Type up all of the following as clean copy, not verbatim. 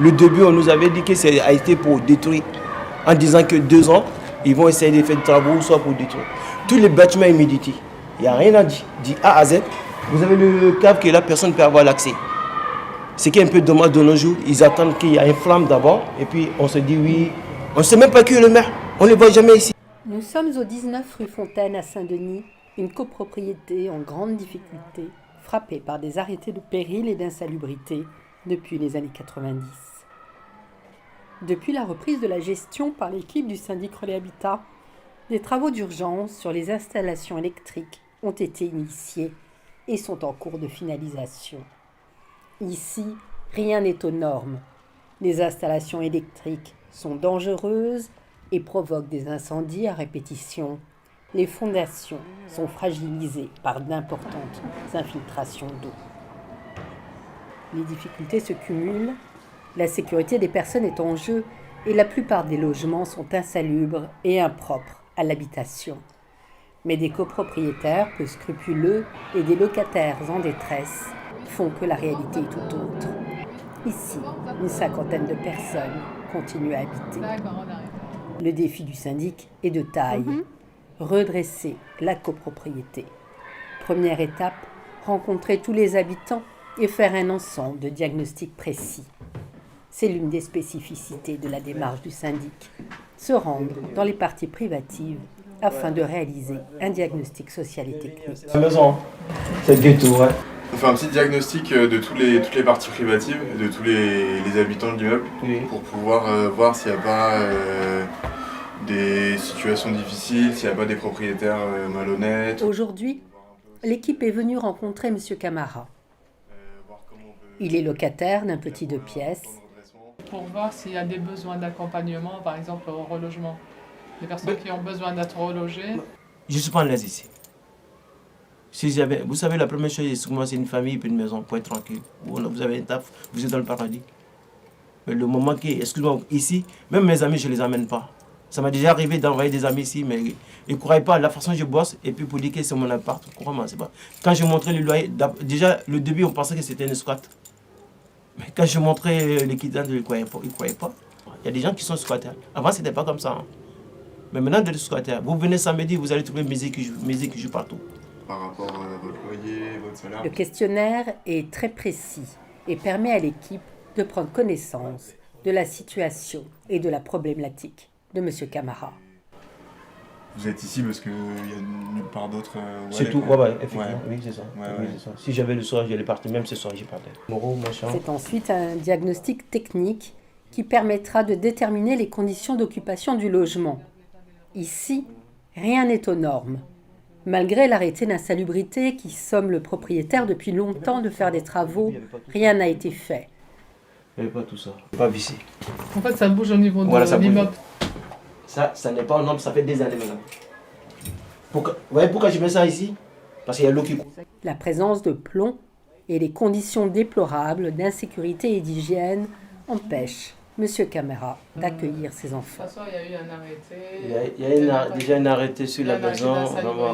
Le début, on nous avait dit que ça a été pour détruire, en disant que 2 ans, ils vont essayer de faire des travaux, soit pour détruire. Tous les bâtiments immédiatés, il n'y a rien à dire. Dit A à Z, vous avez le câble que la personne peut avoir l'accès. Ce qui est un peu dommage de nos jours, ils attendent qu'il y ait une flamme d'abord, et puis on se dit oui, on ne sait même pas qui est le maire, on ne le voit jamais ici. Nous sommes au 19 rue Fontaine à Saint-Denis, une copropriété en grande difficulté, frappée par des arrêtés de péril et d'insalubrité depuis les années 90. Depuis la reprise de la gestion par l'équipe du syndic Relais Habitat, des travaux d'urgence sur les installations électriques ont été initiés et sont en cours de finalisation. Ici, rien n'est aux normes. Les installations électriques sont dangereuses et provoquent des incendies à répétition. Les fondations sont fragilisées par d'importantes infiltrations d'eau. Les difficultés se cumulent, la sécurité des personnes est en jeu et la plupart des logements sont insalubres et impropres à l'habitation. Mais des copropriétaires peu scrupuleux et des locataires en détresse font que la réalité est tout autre. Ici, une 50aine de personnes continuent à habiter. Le défi du syndic est de taille. Redresser la copropriété. Première étape, rencontrer tous les habitants et faire un ensemble de diagnostics précis. C'est l'une des spécificités de la démarche du syndic. Se rendre dans les parties privatives afin de réaliser un diagnostic social et technique. La maison, c'est le ghetto, ouais. On fait un petit diagnostic de toutes les parties privatives, de tous les habitants de l'immeuble, Oui. pour pouvoir voir s'il n'y a pas des situations difficiles, s'il n'y a pas des propriétaires malhonnêtes. Aujourd'hui, l'équipe est venue rencontrer M. Camara. Il est locataire d'un petit 2 pièces. Pour voir s'il y a des besoins d'accompagnement, par exemple au relogement. Des personnes qui ont besoin d'être relogées. Je ne suis pas en l'aise ici. Si j'avais, vous savez, la première chose, c'est une famille et une maison pour être tranquille. Vous avez un taf, vous êtes dans le paradis. Mais le moment qui, excuse-moi, ici, même mes amis, je ne les amène pas. Ça m'a déjà arrivé d'envoyer des amis ici, mais ils ne croyaient pas à la façon dont je bosse. Et puis pour dire que c'est mon appart, crois-moi, c'est pas. Quand je montrais le loyer, déjà, le début, on pensait que c'était une squat. Mais quand je montrais les quittants, ils ne croyaient pas. Il y a des gens qui sont squatteurs. Avant, ce n'était pas comme ça. Hein. Mais maintenant, des squatteurs, vous venez samedi, vous allez trouver musique qui joue partout. Par rapport à votre loyer, votre salaire. Le questionnaire est très précis et permet à l'équipe de prendre connaissance de la situation et de la problématique de M. Camara. Vous êtes ici parce qu'il y a nulle part d'autre. C'est tout, effectivement, Ouais. oui, c'est ça. Ouais, Oui, ouais. c'est ça. Si j'avais le soir, j'allais partir, même ce soir, j'y partais. Moreau, machin. C'est ensuite un diagnostic technique qui permettra de déterminer les conditions d'occupation du logement. Ici, rien n'est aux normes. Malgré l'arrêté d'insalubrité qui somme le propriétaire depuis longtemps de faire des travaux, rien n'a été fait. Il n'y avait pas tout ça. Pas vissé. En fait, ça bouge au niveau Voilà, de ça bouge. l'immeuble. Ça n'est pas un homme, ça fait des années maintenant. Vous voyez pourquoi je mets ça ici? Parce qu'il y a l'eau qui coule. La présence de plomb et les conditions déplorables d'insécurité et d'hygiène empêchent M. Camara d'accueillir ses De enfants. toute façon, il y a eu un arrêté. Il y a déjà un arrêté sur la maison.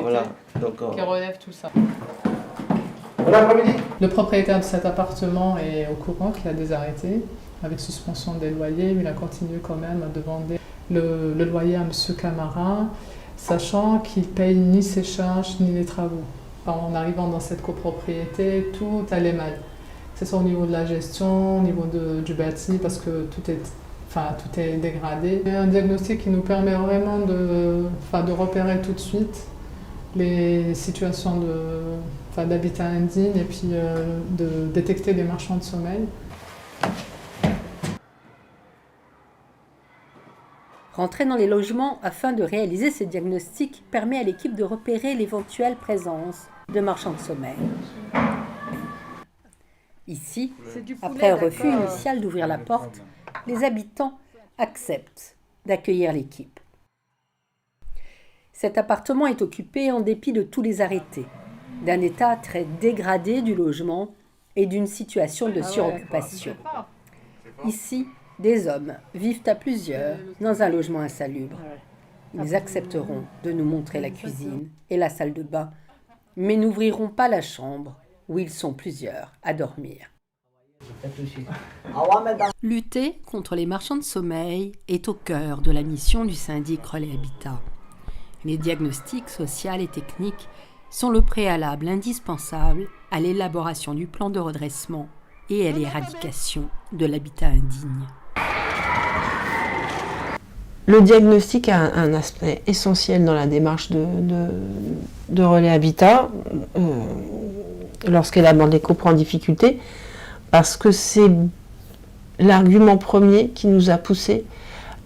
Voilà. Donc, qui relève tout ça. bon après-midi. Le propriétaire de cet appartement est au courant qu'il y a des arrêtés avec suspension des loyers, mais il a continué quand même à demander le loyer à M. Camara, sachant qu'il ne paye ni ses charges ni les travaux. En arrivant dans cette copropriété, tout allait mal. Que ce soit au niveau de la gestion, au niveau du bâti, parce que tout est dégradé. Il y a un diagnostic qui nous permet vraiment de repérer tout de suite les situations d'habitat indigne et puis de détecter les marchands de sommeil. Rentrer dans les logements afin de réaliser ces diagnostics permet à l'équipe de repérer l'éventuelle présence de marchands de sommeil. Ici, après un refus initial d'ouvrir la porte, les habitants acceptent d'accueillir l'équipe. Cet appartement est occupé en dépit de tous les arrêtés, d'un état très dégradé du logement et d'une situation de suroccupation. Ici, des hommes vivent à plusieurs dans un logement insalubre. Ils accepteront de nous montrer la cuisine et la salle de bain, mais n'ouvriront pas la chambre où ils sont plusieurs à dormir. Lutter contre les marchands de sommeil est au cœur de la mission du syndic Relais Habitat. Les diagnostics sociaux et techniques sont le préalable indispensable à l'élaboration du plan de redressement et à l'éradication de l'habitat indigne. Le diagnostic a un aspect essentiel dans la démarche de Relais Habitat lorsqu'elle aborde les couples en difficulté, parce que c'est l'argument premier qui nous a poussé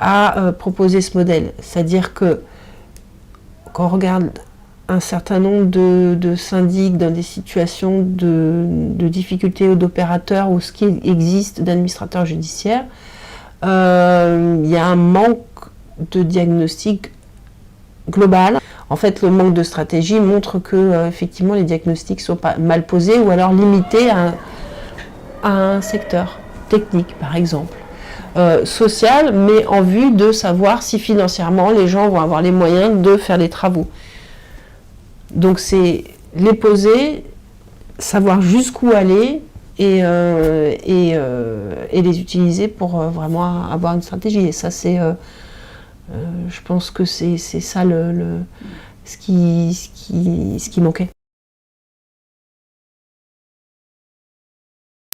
à proposer ce modèle. C'est-à-dire que quand on regarde un certain nombre de syndics dans des situations de difficultés ou d'opérateurs ou ce qui existe d'administrateurs judiciaires, il y a un manque de diagnostic global. En fait, le manque de stratégie montre que effectivement, les diagnostics sont pas mal posés ou alors limités à un secteur technique, par exemple, social, mais en vue de savoir si financièrement les gens vont avoir les moyens de faire les travaux. Donc c'est les poser, savoir jusqu'où aller et les utiliser pour vraiment avoir une stratégie. Et ça, c'est, je pense que c'est ça ce qui manquait.